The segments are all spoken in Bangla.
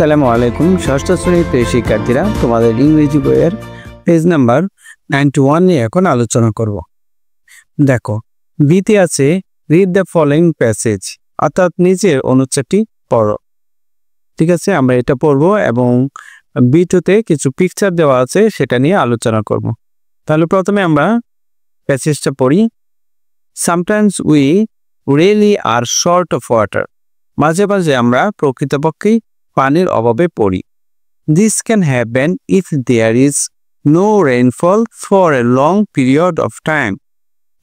আসসালামু আলাইকুম। ষষ্ঠ শ্রেণীর প্রিয় শিক্ষার্থীরা, তোমাদের ইংরেজি বইয়ের পেজ নাম্বার 91 নিয়ে এখন আলোচনা করব। দেখো, বিতে আছে রিড দ্য ফলোইং প্যাসেজ, অর্থাৎ নিচের অনুচ্ছেদটি পড়ো। ঠিক আছে, আমরা এটা পড়বো এবং বিটুতে কিছু পিকচার দেওয়া আছে সেটা নিয়ে আলোচনা করব। তাহলে প্রথমে আমরা প্যাসেজটা পড়ি। Sometimes we really are short of water, মাঝে মাঝে আমরা প্রকৃতপক্ষেই পানির অভাবে পড়ি। This can happen if there is no rainfall for a long period of time.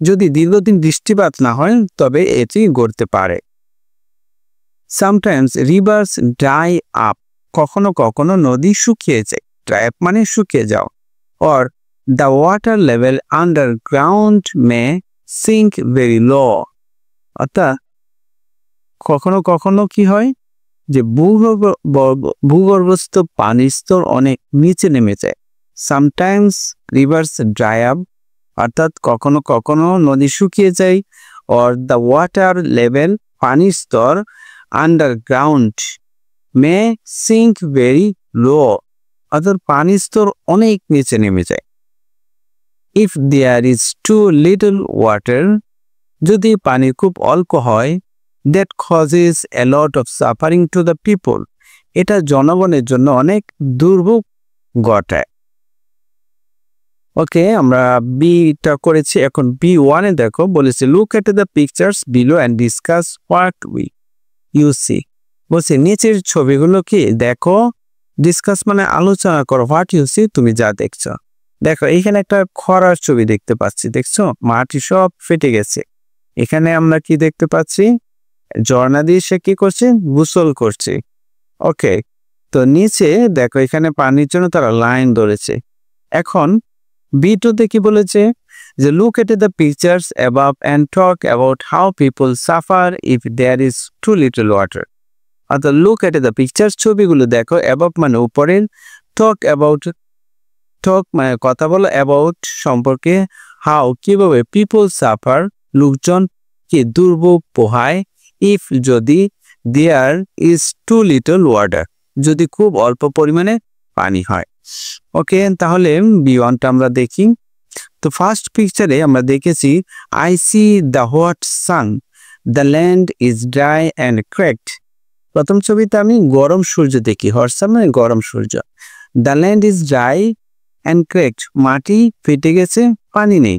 যদি দীর্ঘদিন বৃষ্টিপাত না হয় তবে এটি ঘটতে পারে। Sometimes rivers dry up, কখনো কখনো নদী শুকিয়ে যায়। Dry up মানে শুকিয়ে যাও। Or the water level underground may sink very low. অর্থাৎ কখনো কখনো কি হয় যে ভূগর্ভস্থ পানির স্তর অনেক নিচে নেমে যায়। সামটাইমস রিভার্স ড্রাই আপ, অর্থাৎ কখনো কখনো নদী শুকিয়ে যায়। অর দ্য ওয়াটার লেভেল, পানির স্তর, underground may sink very low, অর্থাৎ পানির স্তর অনেক নিচে নেমে যায়। If there is too little water, যদি পানি খুব অল্প হয়, that causes a lot of suffering to the people, এটা জনগণের জন্য অনেক দুর্ভোগ ঘটায়। ওকে, আমরা বিটা করেছি। এখন B1 এ দেখো বলেছে look at the pictures below and discuss what you see. বলছে নিচের ছবিগুলো কি দেখো, ডিসকাস মানে আলোচনা করো, what you see তুমি যা দেখছো। দেখো এখানে একটা খরার ছবি দেখতে পাচ্ছি, দেখছো মাটি সব ফেটে গেছে। এখানে আমরা কি দেখতে পাচ্ছি, ঝর্ণা দিয়ে সে কি করছে, গোসল করছে। ওকে, তো নিচে দেখো এখানে পানির জন্য তারা লাইন ধরেছে। এখন B2 কি বলেছে যে look at the pictures above and talk about how people suffer if there is too little water. অর্থাৎ লুক এট দ্য পিকচার্স, ছবিগুলো দেখো, অ্যাবাভ মানে উপরের, টক মানে কথা বলো, অ্যাবাউট সম্পর্কে, হাউ কিভাবে, পিপল সাফার লোকজন কি দুর্ভোগ পোহায়, ইফ যদি, there is too little water যদি খুব অল্প পরিমাণে পানি হয়। ওকে, তাহলে B1টা আমরা দেখি। তো ফার্স্ট পিকচারে আমরা দেখেছি I see the hot sun, the land is dry and cracked. প্রথম ছবিতে আমি গরম সূর্য দেখি, হট সান মানে গরম সূর্য। The land is dry and cracked, মাটি ফেটে গেছে, পানি নেই।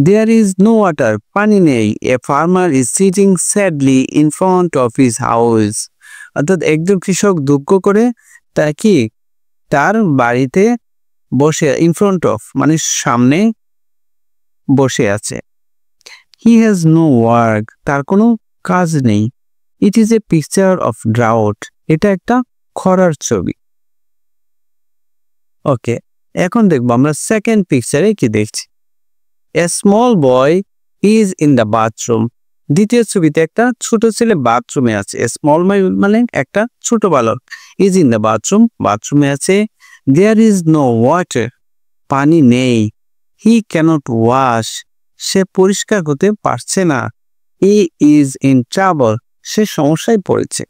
There is no water, পানি নেই। A farmer is sitting sadly in front of his house. অর্থাৎ একজন কৃষক দুঃখ করে তার বাড়িতে বসে, in front of মানে সামনে বসে আছে। He has no work, তার কোনো কাজ নেই। It is a picture of drought, এটা একটা খরার ছবি। ওকে, এখন দেখবো আমরা সেকেন্ড পিকচারে কি দেখছি। A small boy is in the bathroom. দ্বিতীয় ছবিতে একটা ছোট ছেলে বাথরুমে আছে। A small boy মানে একটা ছোট বালক, is in the bathroom, বাথরুমে আছে। There is no water, পানি নেই। He cannot wash, সে পরিষ্কার করতে পারছে না। He is in trouble, সে সমস্যায় পড়েছে।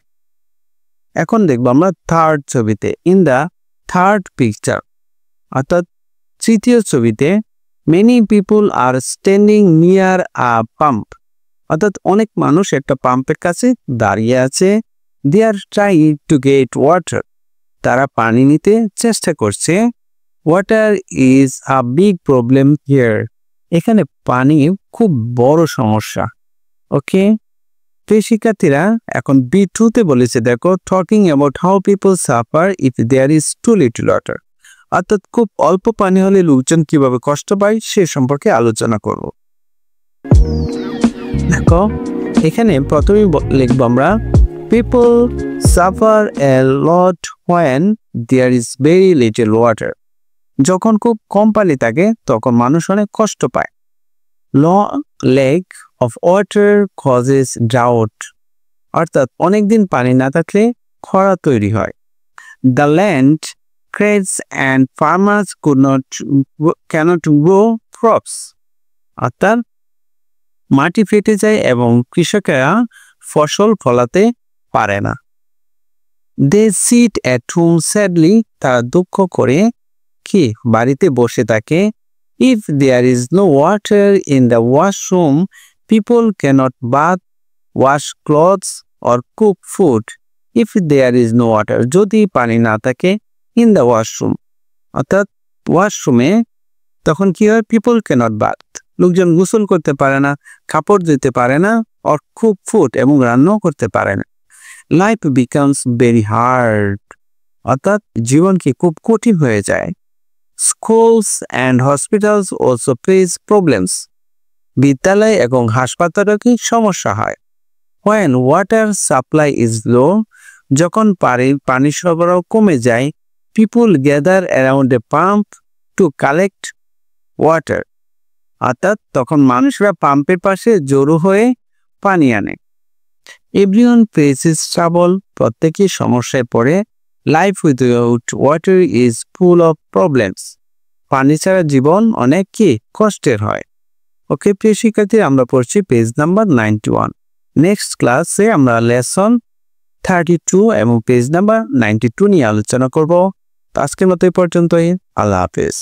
এখন দেখবো আমরা থার্ড ছবিতে, in the third picture, অর্থাৎ তৃতীয় ছবিতে many people are standing near a pump, অর্থাৎ অনেক মানুষ একটা পাম্পের কাছে দাঁড়িয়ে আছে। they are trying to get water, তারা পানি নিতে চেষ্টা করছে। water is a big problem here, এখানে পানি খুব বড় সমস্যা। ওকে, তো শিক্ষার্থীরা এখন B2 বলেছে দেখো talking about how people suffer if there is too little water, অর্থাৎ খুব অল্প পানি হলে লোকজন কিভাবে কষ্ট পায় সে সম্পর্কে আলোচনা করব। দেখো এখানে প্রথমেই লিখবো আমরা people suffer a lot when there is very little water, যখন খুব কম পানি থাকে তখন মানুষ অনেক কষ্ট পায়। Long lake of water causes drought, অর্থাৎ অনেকদিন পানি না থাকলে খরা তৈরি হয়। The land cracks and farmers cannot grow crops, অর্থাৎ মাটি ফেটে যায় এবং কৃষকেরা ফসল ফলাতে পারে না। They sit at home sadly, তারা দুঃখ করে কি বাড়িতে বসে থাকে। If there is no water in the washroom, people can't bath, wash clothes or cook food. If there is no water, যদি পানি না থাকে ইন দ্য ওয়াশরুম, অর্থাৎ ওয়াশরুমে, তখন কি হয়? পিপল ক্যানট বাথ, লোকজন গোসল করতে পারে না, কাপড় ধুতে পারে না, অর কুক ফুড, এবং রান্নাও করতে পারে না। লাইফ বিকামস ভেরি হার্ড, অর্থাৎ জীবন কি খুব কঠিন হয়ে যায়। Schools and hospitals also face problems, বিদ্যালয় এবং হাসপাতালে কি সমস্যা হয়। When water supply is low, যখন পানি সরবরাহ কমে যায়, people gather around a pump to collect water, অর্থাৎ তখন মানুষরা পাম্পের পাশে জড়ো হয়ে পানি আনে। Everyone faces trouble, প্রত্যেকেই সমস্যায় পড়ে। Life without water is full of problems, পানি ছাড়া জীবন অনেক কি কষ্টের হয়। ওকে প্রিয় শিক্ষার্থী, আমরা পড়ছি পেজ নাম্বার 91। নেক্সট ক্লাসে আমরা লেসন 32 এবং পেজ নাম্বার 92 নিয়ে আলোচনা করব। আজকের মতো এই পর্যন্তই। আল্লাহ হাফেজ।